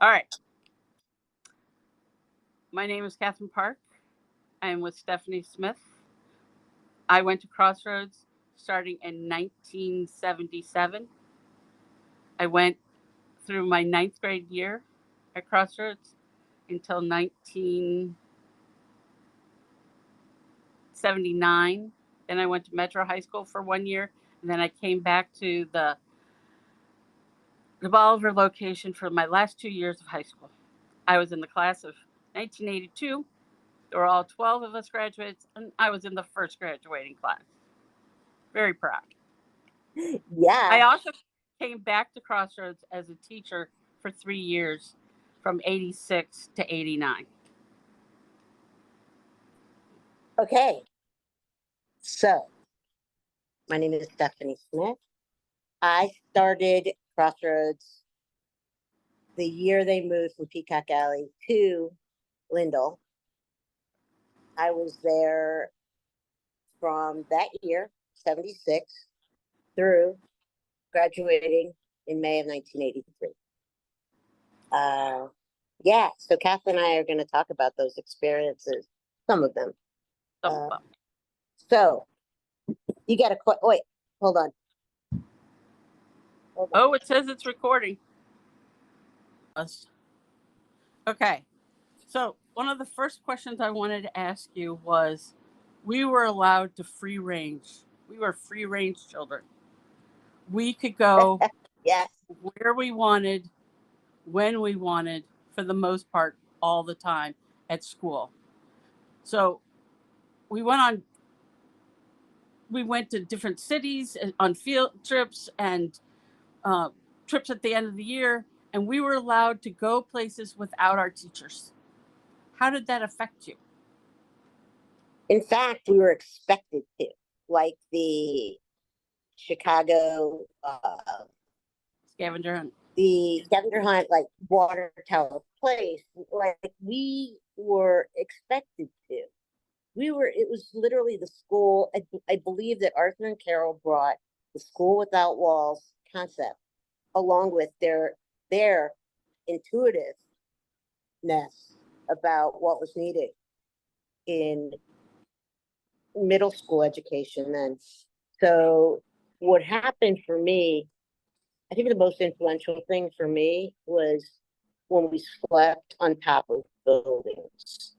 All right. My name is Catherine Park. I am with Stephanie Smith. I went to Crossroads starting in 1977. I went through my ninth grade year at Crossroads until 1979. Then I went to Metro High School for 1 year, and then I came back to the Bolivar location for my last 2 years of high school. I was in the class of 1982. There were all 12 of us graduates, and I was in the first graduating class. Very proud. Yeah. I also came back to Crossroads as a teacher for 3 years from 86 to 89. Okay. So, my name is Stephanie Smith. I started Crossroads the year they moved from Peacock Alley to Lindell. I was there from that year, 76, through graduating in May of 1983. Yeah, so Kath and I are going to talk about those experiences, some of them. So, you got a wait, hold on. Oh, it says it's recording. Okay. So one of the first questions I wanted to ask you was, we were allowed to free range. We were free range children. We could go yes, where we wanted, when we wanted, for the most part, all the time at school. So we went to different cities on field trips and trips at the end of the year, and we were allowed to go places without our teachers. How did that affect you? In fact, we were expected to, like the Chicago scavenger hunt. The scavenger hunt, like Water Tower Place, like we were expected to. It was literally the school. I believe that Arthur and Carol brought the School Without Walls concept along with their intuitiveness about what was needed in middle school education then. So what happened for me, I think the most influential thing for me was when we slept on top of buildings.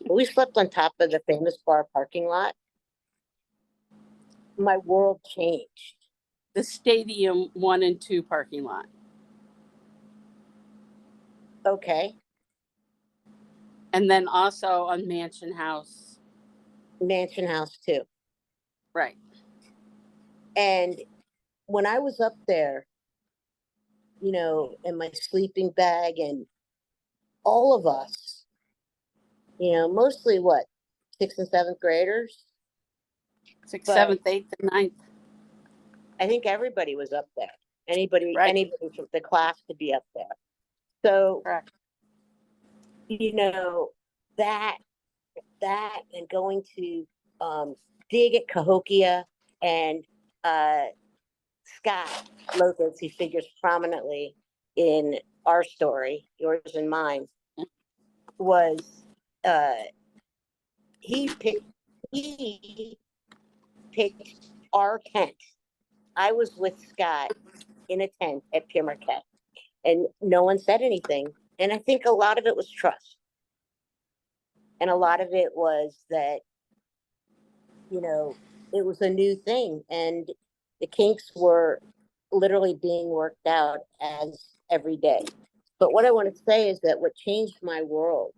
We slept on top of the famous bar parking lot. My world changed. The Stadium 1 and 2 parking lot. Okay. And then also on Mansion House. Mansion House too. Right. And when I was up there, you know, in my sleeping bag, and all of us, you know, mostly what, 6th and 7th graders? 6th, 7th, 8th, and 9th. I think everybody was up there. Anybody from the class could be up there. So, correct. You know, that and going to dig at Cahokia, and Scott Lopez, he figures prominently in our story, yours and mine, was he picked our tent. I was with Scott in a tent at Pierre Marquette, and no one said anything. And I think a lot of it was trust. And a lot of it was that, you know, it was a new thing, and the kinks were literally being worked out as every day. But what I want to say is that what changed my world,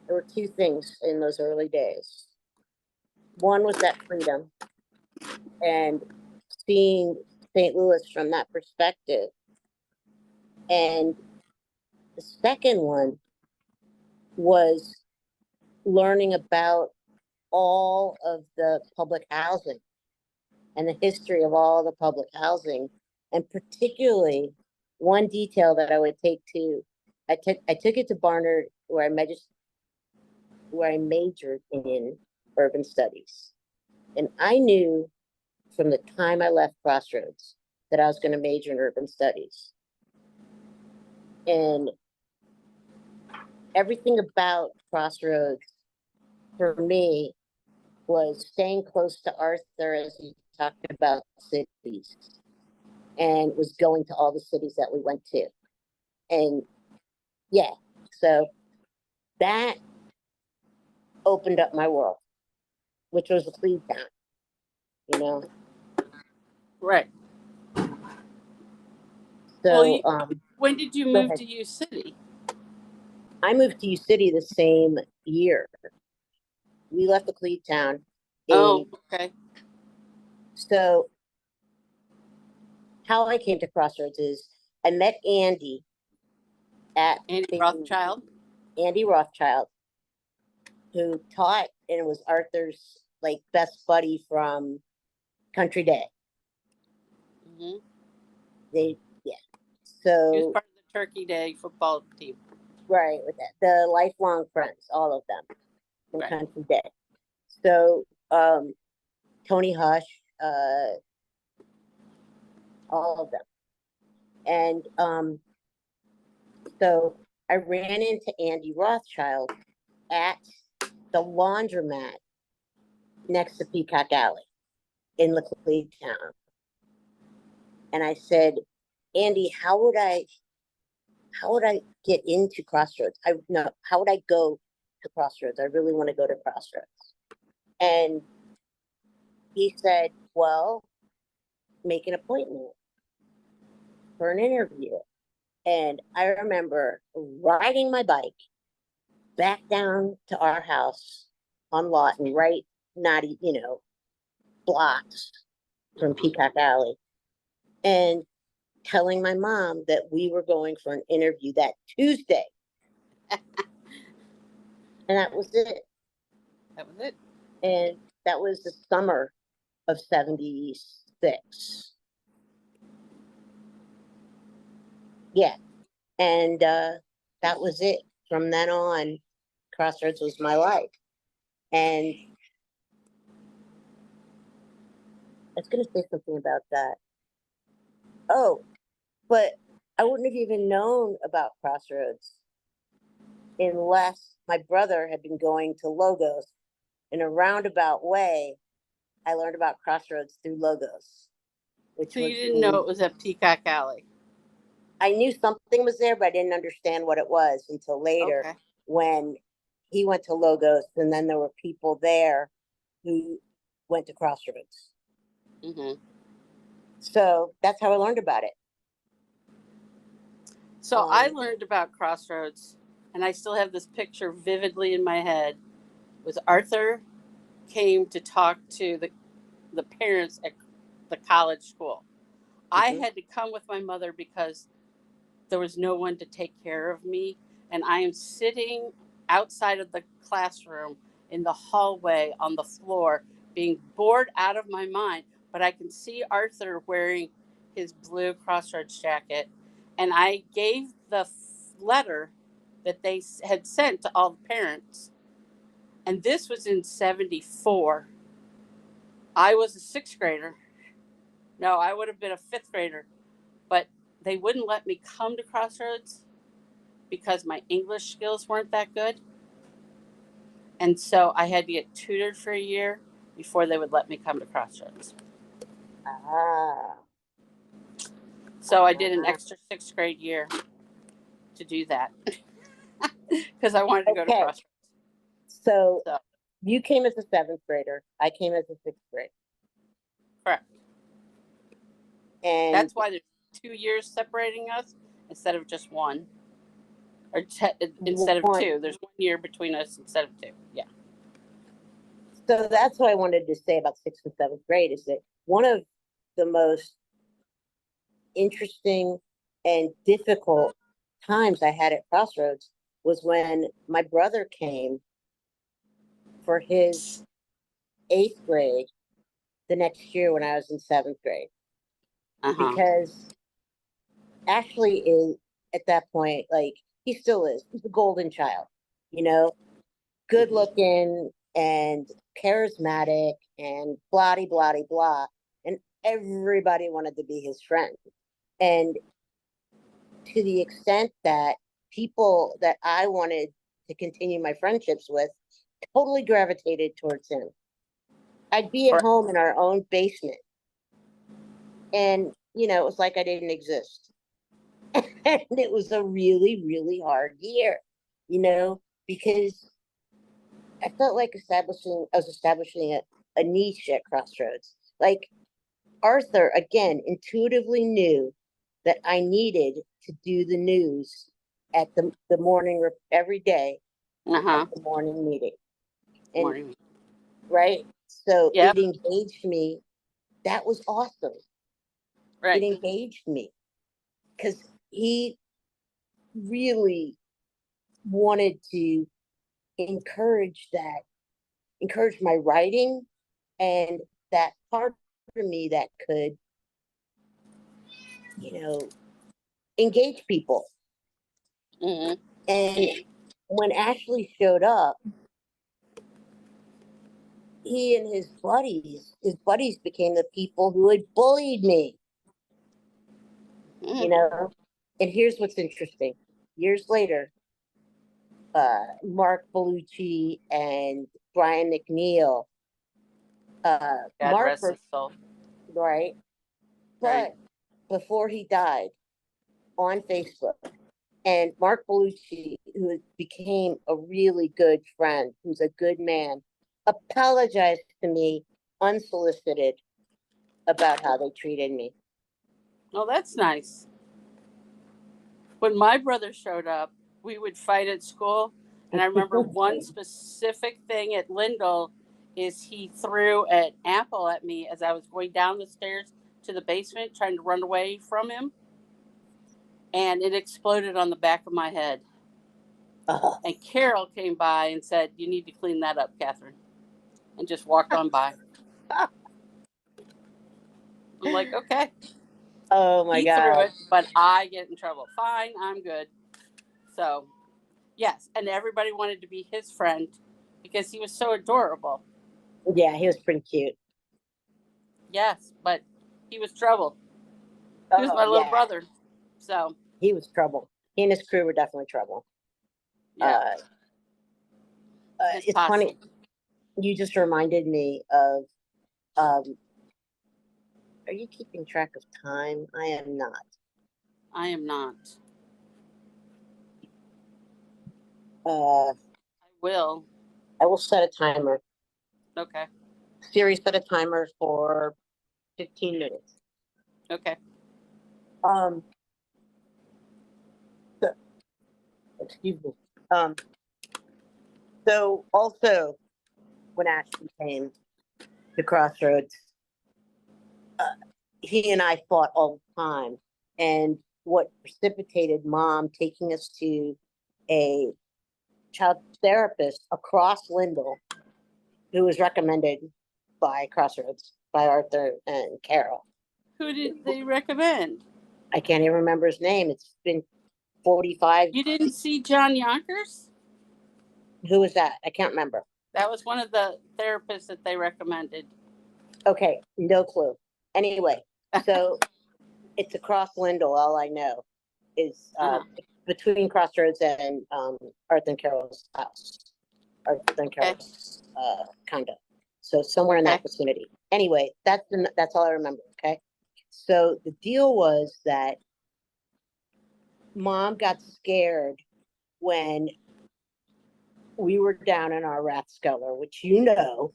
there were two things in those early days. One was that freedom, and seeing St. Louis from that perspective. And the second one was learning about all of the public housing and the history of all the public housing, and particularly one detail that I would take to, I took it to Barnard, where I majored in urban studies. And I knew from the time I left Crossroads that I was going to major in urban studies. And everything about Crossroads for me was staying close to Arthur as he talked about cities, and was going to all the cities that we went to. And yeah, so that opened up my world, which was Cleveland, you know. Right. So when did you go move ahead. to U City? I moved to U City the same year. We left the Clevetown Oh, in okay. so how I came to Crossroads is I met Andy at Andy the Rothschild. Andy Rothschild, who taught and was Arthur's like best buddy from Country Day. Mm-hmm. They yeah. He was So part of the Turkey Day football team. right with that, the lifelong friends, all of them from Right. Country Day. So Tony Hush, all of them, and so I ran into Andy Rothschild at the laundromat next to Peacock Alley in Laclede Town. And I said, Andy, how would I get into Crossroads? I no, how would I go to Crossroads? I really want to go to Crossroads. And he said, well, make an appointment for an interview. And I remember riding my bike back down to our house on Lawton, right, not, blocks from Peacock Alley, and telling my mom that we were going for an interview that Tuesday. And that was it. That was it. And that was the summer of 76. Yeah. And that was it. From then on, Crossroads was my life. And I was going to say something about that. Oh, but I wouldn't have even known about Crossroads unless my brother had been going to Logos. In a roundabout way, I learned about Crossroads through Logos, which So was you didn't know it was at Peacock Alley? I knew something was there, but I didn't understand what it was until later Okay. when he went to Logos, and then there were people there who went to Crossroads. Mm-hmm. So that's how I learned about it. So I learned about Crossroads, and I still have this picture vividly in my head. Was Arthur came to talk to the parents at the college school. I had to come with my mother because there was no one to take care of me. And I am sitting outside of the classroom in the hallway on the floor, being bored out of my mind. But I can see Arthur wearing his blue Crossroads jacket. And I gave the letter that they had sent to all the parents. And this was in 74. I was a sixth grader. No, I would have been a fifth grader. But they wouldn't let me come to Crossroads because my English skills weren't that good. And so I had to get tutored for a year before they would let me come to Crossroads. So I did an extra sixth grade year to do that because I wanted to go to Crossroads. So you came as a seventh grader. I came as a sixth grader. Correct. And that's why there's 2 years separating us instead of just one. Or instead of two. There's 1 year between us instead of two. Yeah. So that's what I wanted to say about sixth and seventh grade is that one of the most interesting and difficult times I had at Crossroads was when my brother came for his eighth grade the next year when I was in seventh grade. Because Ashley is at that point, like, he still is. He's a golden child, good looking and charismatic and blah, blah, blah. And everybody wanted to be his friend. And to the extent that people that I wanted to continue my friendships with, totally gravitated towards him. I'd be at home in our own basement, and it was like I didn't exist. And it was a really, really hard year, because I felt like I was establishing a niche at Crossroads. Like Arthur, again, intuitively knew that I needed to do the news at the morning every day at the morning meeting. And right? So Yep. it engaged me. That was awesome. Right. It engaged me because he really wanted to encourage my writing, and that part of me that could, engage people. Mm-hmm. And when Ashley showed up, he and his buddies became the people who had bullied me. Mm-hmm. And here's what's interesting. Years later, Mark Bellucci and Brian McNeil, God Mark, rest his soul. right? Right. But before he died, on Facebook, and Mark Bellucci, who became a really good friend, who's a good man, apologized to me unsolicited about how they treated me. Oh, that's nice. When my brother showed up, we would fight at school. And I remember one specific thing at Lindell is he threw an apple at me as I was going down the stairs to the basement trying to run away from him. And it exploded on the back of my head. And Carol came by and said, "You need to clean that up, Catherine." And just walked on by. I'm like, okay. Oh my He God. threw it, but I get in trouble. Fine, I'm good. So, yes. And everybody wanted to be his friend because he was so adorable. Yeah, he was pretty cute. Yes, but he was trouble. He was my little brother. So, he was trouble. He and his crew were definitely trouble. yeah. It's funny. You just reminded me of, are you keeping track of time? I am not. I am not. I will. I will set a timer. Okay. Siri, set a timer for 15 minutes. Okay. So, excuse me. So also, when Ashley came to Crossroads, he and I fought all the time. And what precipitated Mom taking us to a child therapist across Lindell, who was recommended by Crossroads, by Arthur and Carol. Who did they recommend? I can't even remember his name. It's been 45. You didn't see John Yonkers? Who was that? I can't remember. That was one of the therapists that they recommended. Okay, no clue. Anyway, so it's across Lindell. All I know is between Crossroads and Arthur and Carol's house. Arthur and Carol's condo. So somewhere in that vicinity. Anyway, that's all I remember. Okay. So the deal was that Mom got scared when we were down in our Rathskeller, which we were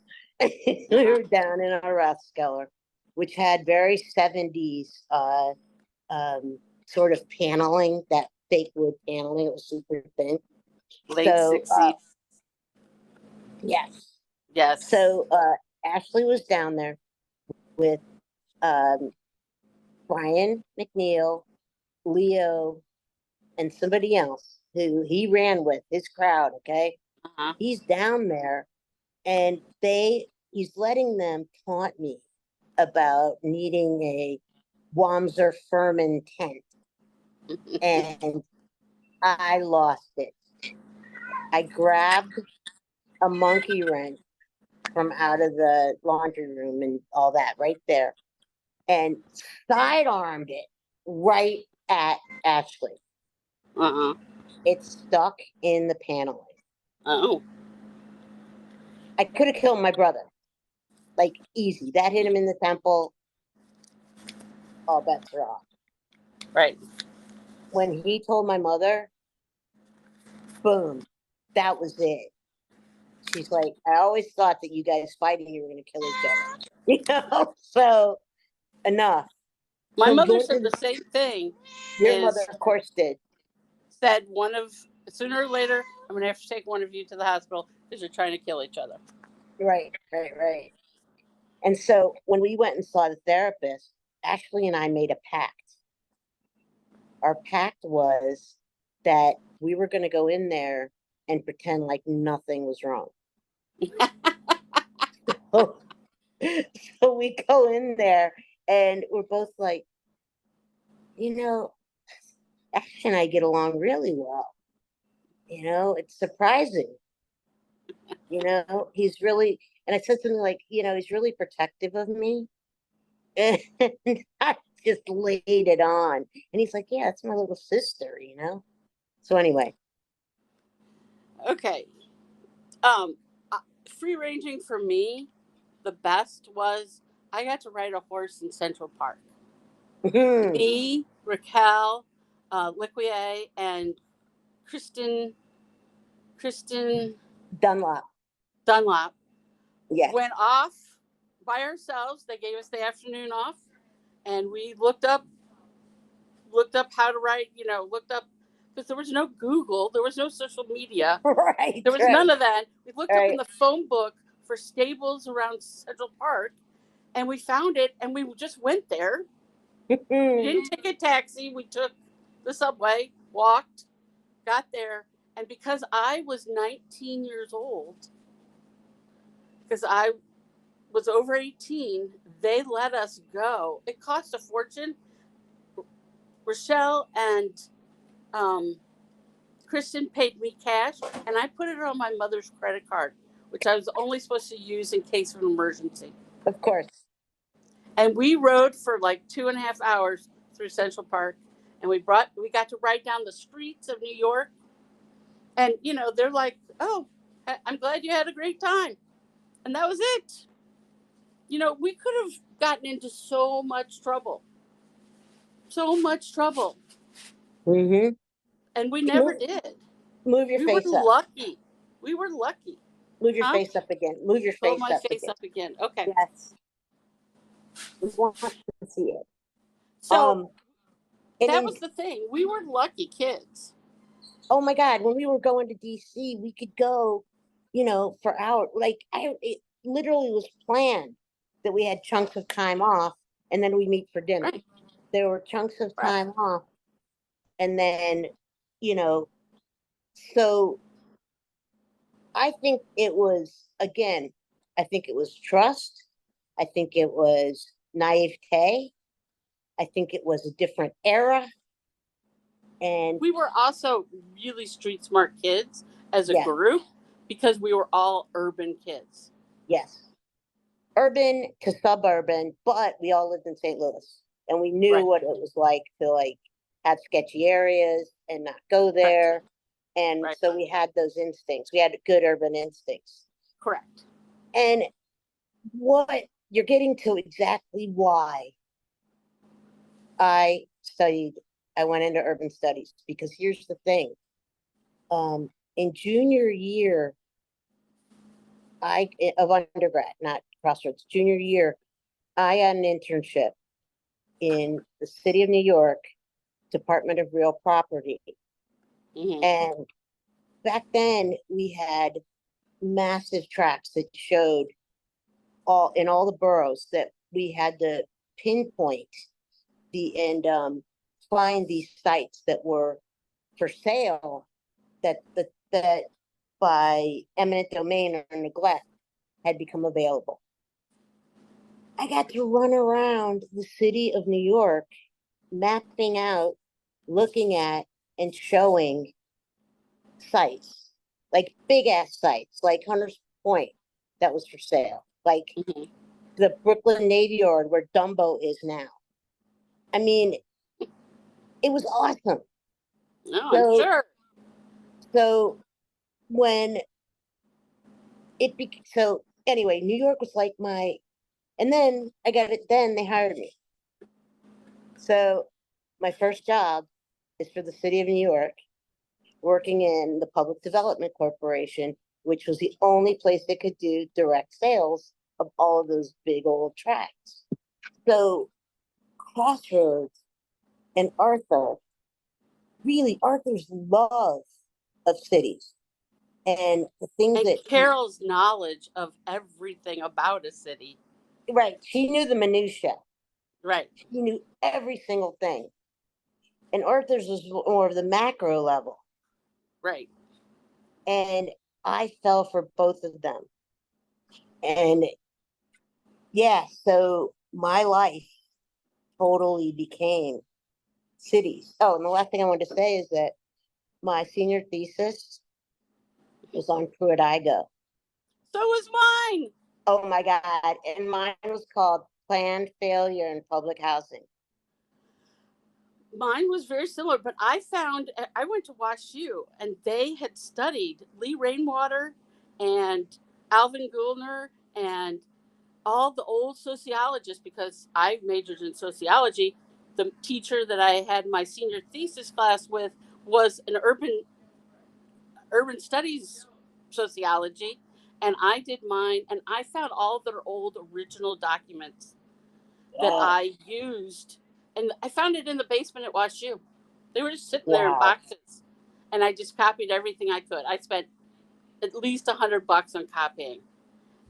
down in our Rathskeller, which had very 70s sort of paneling, that fake wood paneling. It was super thin. Late 60s. Yes. Yes. So Ashley was down there with Brian McNeil, Leo, and somebody else who he ran with, his crowd, okay? He's down there, and he's letting them taunt me about needing a Wamser Furman tent. And I lost it. I grabbed a monkey wrench from out of the laundry room and all that right there, and sidearmed it right at Ashley. It stuck in the paneling. Oh, I could have killed my brother. Like, easy. That hit him in the temple. All bets are off. right. When he told my mother, boom, that was it. She's like, I always thought that you guys fighting, you were going to kill each other. You know? So, enough. My So mother said the same thing. your mother, of course, did. Said sooner or later, I'm going to have to take one of you to the hospital because you're trying to kill each other. Right, right, right. And so when we went and saw the therapist, Ashley and I made a pact. Our pact was that we were going to go in there and pretend like nothing was wrong. So, so we go in there and we're both like, Ash and I get along really well. It's surprising. He's really, and I said something like, he's really protective of me. And I just laid it on. And he's like, yeah, that's my little sister. So anyway. Okay. Free ranging for me, the best was I got to ride a horse in Central Park. Me, Raquel, Liquier, and Kristen Dunlop. Yes. went off by ourselves. They gave us the afternoon off, and we looked up how to write. Looked up because there was no Google, there was no social media, Right. there was none of that. We looked up in Right. the phone book for stables around Central Park, and we found it, and we just went there. We didn't take a taxi. We took the subway, walked, got there, and because I was 19 years old, because I was over 18, they let us go. It cost a fortune. Rochelle and Kristen paid me cash, and I put it on my mother's credit card, which I was only supposed to use in case of an emergency. Of course. And we rode for like 2.5 hours through Central Park, and we got to ride down the streets of New York. And they're like, "Oh, I'm glad you had a great time," and that was it. We could have gotten into so much trouble, Mm-hmm. and we never did. Move your We were face up. lucky. We were lucky. Move your Huh? face up again. Move your Pull face my up face again. up again. Okay. Yes. We want to see it. So And that then, was the thing. We were lucky kids. oh my God, when we were going to DC, we could go, for hours. Like it literally was planned that we had chunks of time off and then we meet for dinner. Right. There were chunks of Right. time off. And then, so I think it was, again, I think it was trust. I think it was naivete. I think it was a different era. And We were also really street smart kids as a yes, group because we were all urban kids. yes, urban to suburban, but we all lived in St. Louis and we knew Right. what it was like to have sketchy areas and not go there. Right. And Right. so we had those instincts. We had good urban instincts. Correct. And what you're getting to exactly why I went into urban studies, because here's the thing. In junior year of undergrad, not Crossroads, junior year, I had an internship in the city of New York, Department of Real Property. Mm-hmm. And back then we had massive tracts that showed in all the boroughs that we had to pinpoint and find these sites that were for sale that by eminent domain or neglect had become available. I got to run around the city of New York, mapping out, looking at, and showing sites, like big ass sites, like Hunters Point that was for sale, like Mm-hmm. the Brooklyn Navy Yard where Dumbo is now. I mean, it was awesome. No, I'm sure. So when so anyway, New York was like and then I got it. Then they hired me. So my first job is for the city of New York, working in the Public Development Corporation, which was the only place that could do direct sales of all of those big old tracts. So Crossroads and Arthur's love of cities and the things And that Carol's knowledge of everything about a city. right, she knew the minutia. Right. She knew every single thing. And Arthur's was more of the macro level. Right. And I fell for both of them. And yeah, so my life totally became cities. Oh, and the last thing I wanted to say is that my senior thesis was on Pruitt-Igoe. So was mine. Oh my God. And mine was called Planned Failure in Public Housing. Mine was very similar, but I went to WashU and they had studied Lee Rainwater and Alvin Gulner and all the old sociologists, because I majored in sociology. The teacher that I had my senior thesis class with was an urban studies sociology, and I did mine, and I found all their old original documents that I used, and I found it in the basement at WashU. They were just sitting there in Wow. boxes, and I just copied everything I could. I spent at least $100 on copying,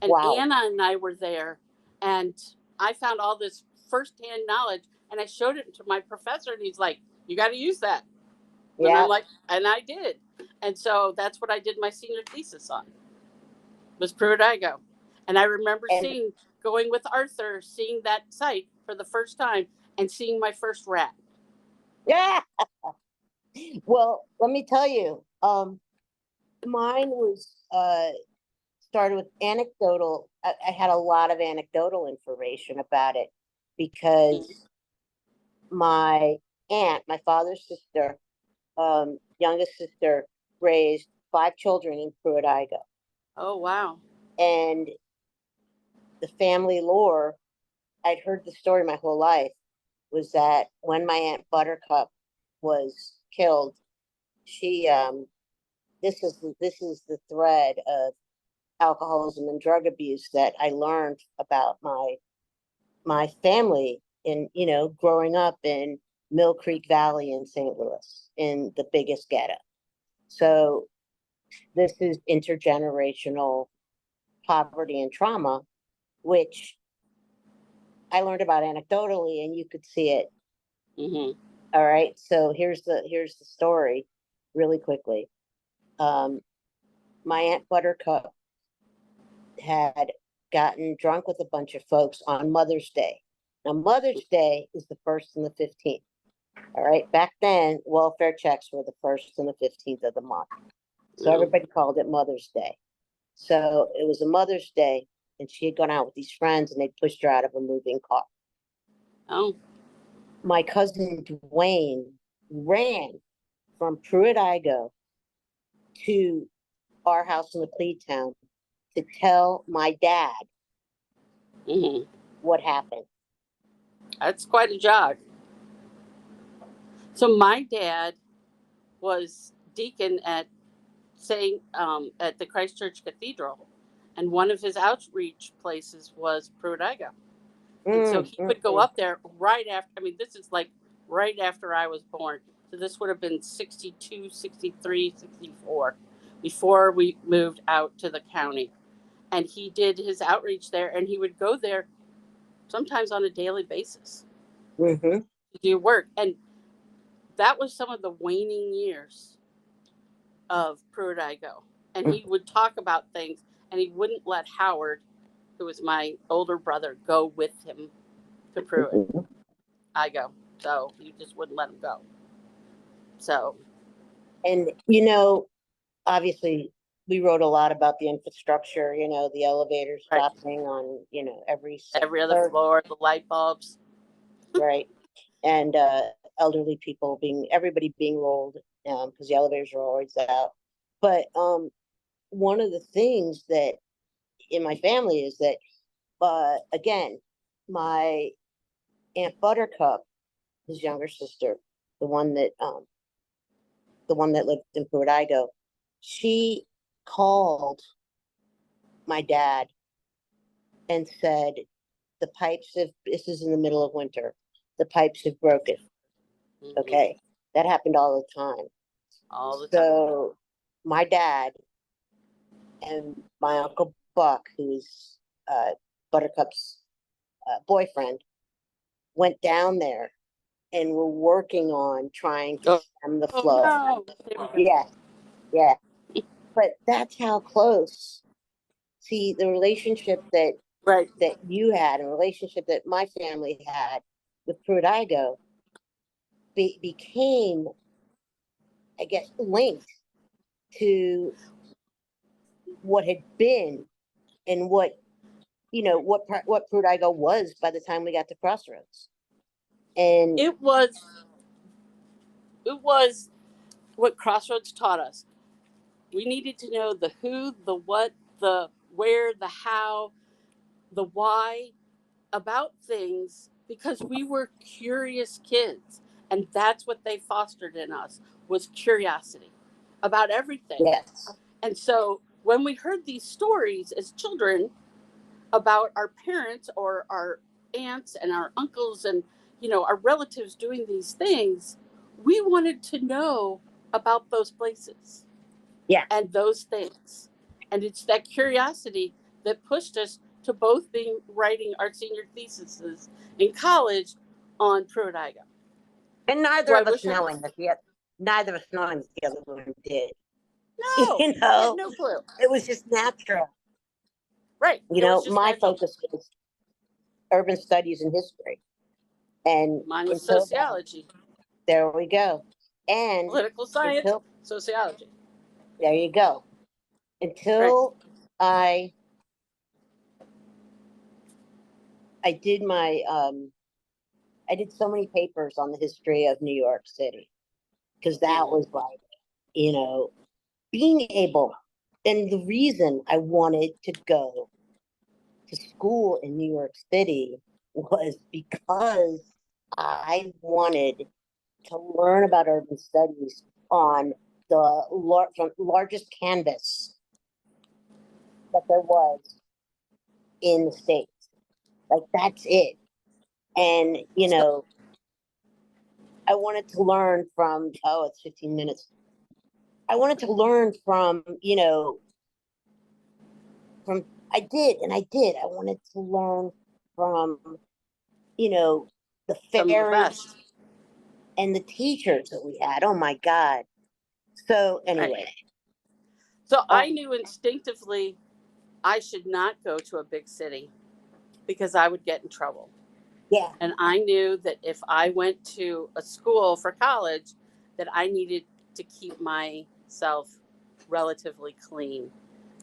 and Wow. Anna and I were there, and I found all this firsthand knowledge, and I showed it to my professor, and he's like, "You got to use that," and I'm Yeah. like, and I did, and so that's what I did my senior thesis on, was Pruitt-Igoe, and I remember And going with Arthur, seeing that site for the first time, and seeing my first rat. yeah. Well, let me tell you, mine was started with anecdotal. I had a lot of anecdotal information about it because my aunt, my father's sister, youngest sister, raised 5 children in Pruitt-Igoe. Oh, wow. And the family lore, I'd heard the story my whole life, was that when my Aunt Buttercup was killed, she this is the thread of alcoholism and drug abuse that I learned about my family in, growing up in Mill Creek Valley in St. Louis in the biggest ghetto. So this is intergenerational poverty and trauma, which I learned about anecdotally, and you could see it. Mm-hmm. All right. So here's the story really quickly. My Aunt Buttercup had gotten drunk with a bunch of folks on Mother's Day. Now, Mother's Day is the 1st and the 15th. All right. Back then, welfare checks were the 1st and the 15th of the month. So everybody called it Mother's Day. So it was a Mother's Day, and she had gone out with these friends, and they pushed her out of a moving car. Oh. My cousin Dwayne ran from Pruitt-Igoe to our house in Town to tell my dad Mm-hmm. what happened. That's quite a jog. So my dad was deacon at the Christ Church Cathedral, and one of his outreach places was Pruitt-Igoe. And so he would go up there right after. I mean, this is like right after I was born. So this would have been 62, 63, 64, before we moved out to the county. And he did his outreach there, and he would go there sometimes on a daily basis to do work. And that was some of the waning years of Pruitt-Igoe. And he would talk about things, and he wouldn't let Howard, who was my older brother, go with him to Pruitt-Igoe. So he just wouldn't let him go. So, And, obviously, we wrote a lot about the infrastructure, the elevators right, stopping on, every every other third, floor, the light bulbs. right? And elderly people everybody being rolled because the elevators are always out. But one of the things that in my family is that, again, my Aunt Buttercup, his younger sister, the one that lived in Pruitt-Igoe, she called my dad and said, the pipes have, this is in the middle of winter, the pipes have broken. Okay. That happened all the time. All the time. So my dad and my Uncle Buck, who's Buttercup's boyfriend, went down there and were working on trying to stem the flow. No. Yeah, yeah. But that's how close. See, the relationship that you had, and the relationship that my family had with Pruitt-Igoe became, I guess, linked to what had been and what Pruitt-Igoe was by the time we got to Crossroads. And it was what Crossroads taught us. We needed to know the who, the what, the where, the how, the why about things, because we were curious kids, and that's what they fostered in us, was curiosity about everything. yes, And so when we heard these stories as children about our parents or our aunts and our uncles and our relatives doing these things, we wanted to know about those places, yeah, and those things. And it's that curiosity that pushed us to both being writing our senior theses in college on Pruitt-Igoe. and Do neither I of us wish I knowing that neither of us knowing that the other one did. No, You I had know, no clue. it was just natural. Right. You It was know, just my natural. focus was urban studies and history, and Mine was until then, sociology, there we go. And political science, until sociology. there you go. Right. Until I did my I did so many papers on the history of New York City, because that was like, being able, and the reason I wanted to go to school in New York City was because I wanted to learn about urban studies on the largest canvas that there was in the States. Like, that's it. And, I wanted to learn from, it's 15 minutes. I wanted to learn from, I did. I wanted to learn from, the Some of the fairs best. and the teachers that we had. Oh my God. So Right. anyway. So I knew instinctively I should not go to a big city because I would get in trouble. Yeah. And I knew that if I went to a school for college, that I needed to keep myself relatively clean,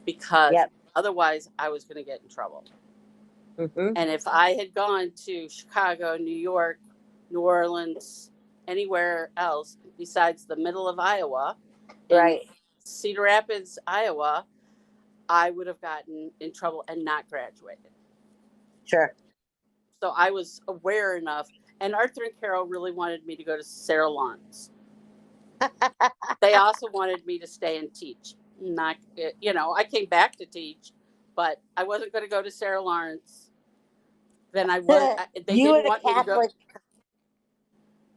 because Yep. otherwise I was going to get in trouble. Mm-hmm. And if I had gone to Chicago, New York, New Orleans, anywhere else besides the middle of Iowa, in Cedar Rapids, Iowa, I would have gotten in trouble and not graduated. Sure. So I was aware enough. And Arthur and Carol really wanted me to go to Sarah Lawrence. They also wanted me to stay and teach. Not, I came back to teach, but I wasn't going to go to Sarah Lawrence. Then I was. They you didn't at want me to go.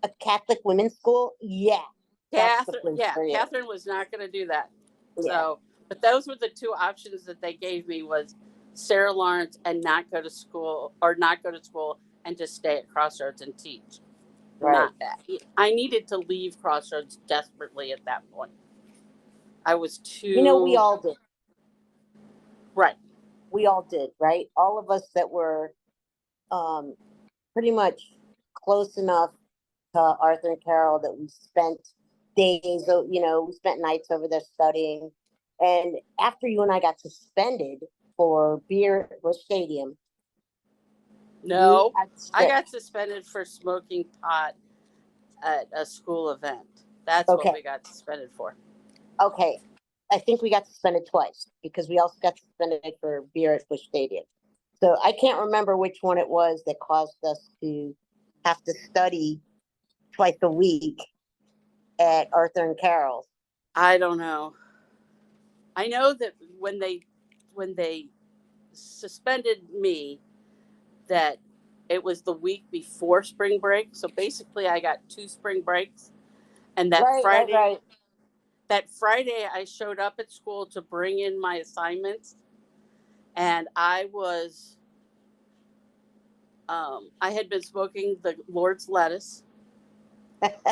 A Catholic women's school? Yeah. Catherine was not going to do that. Yeah. So, but those were the two options that they gave me: was Sarah Lawrence and not go to school, or not go to school and just stay at Crossroads and teach. Right. Not that. I needed to leave Crossroads desperately at that point. I was too. We all did. Right. We all did, right? All of us that were pretty much close enough to Arthur and Carol that we spent days, we spent nights over there studying. And after you and I got suspended for beer at Busch Stadium. No, I got suspended for smoking pot at a school event. That's what we got suspended for. Okay. I think we got suspended twice because we also got suspended for beer at Busch Stadium. So I can't remember which one it was that caused us to have to study twice a week at Arthur and Carroll's. I don't know. I know that when they suspended me, that it was the week before spring break. So basically, I got 2 spring breaks, and Right. that Friday I showed up at school to bring in my assignments, and I had been smoking the Lord's lettuce,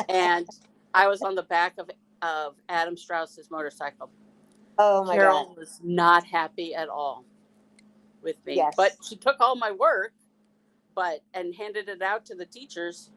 and I was on the back of Adam Strauss's motorcycle. Oh my God. Carol was not happy at all with me, Yes. but she took all my work, and handed it out to the teachers.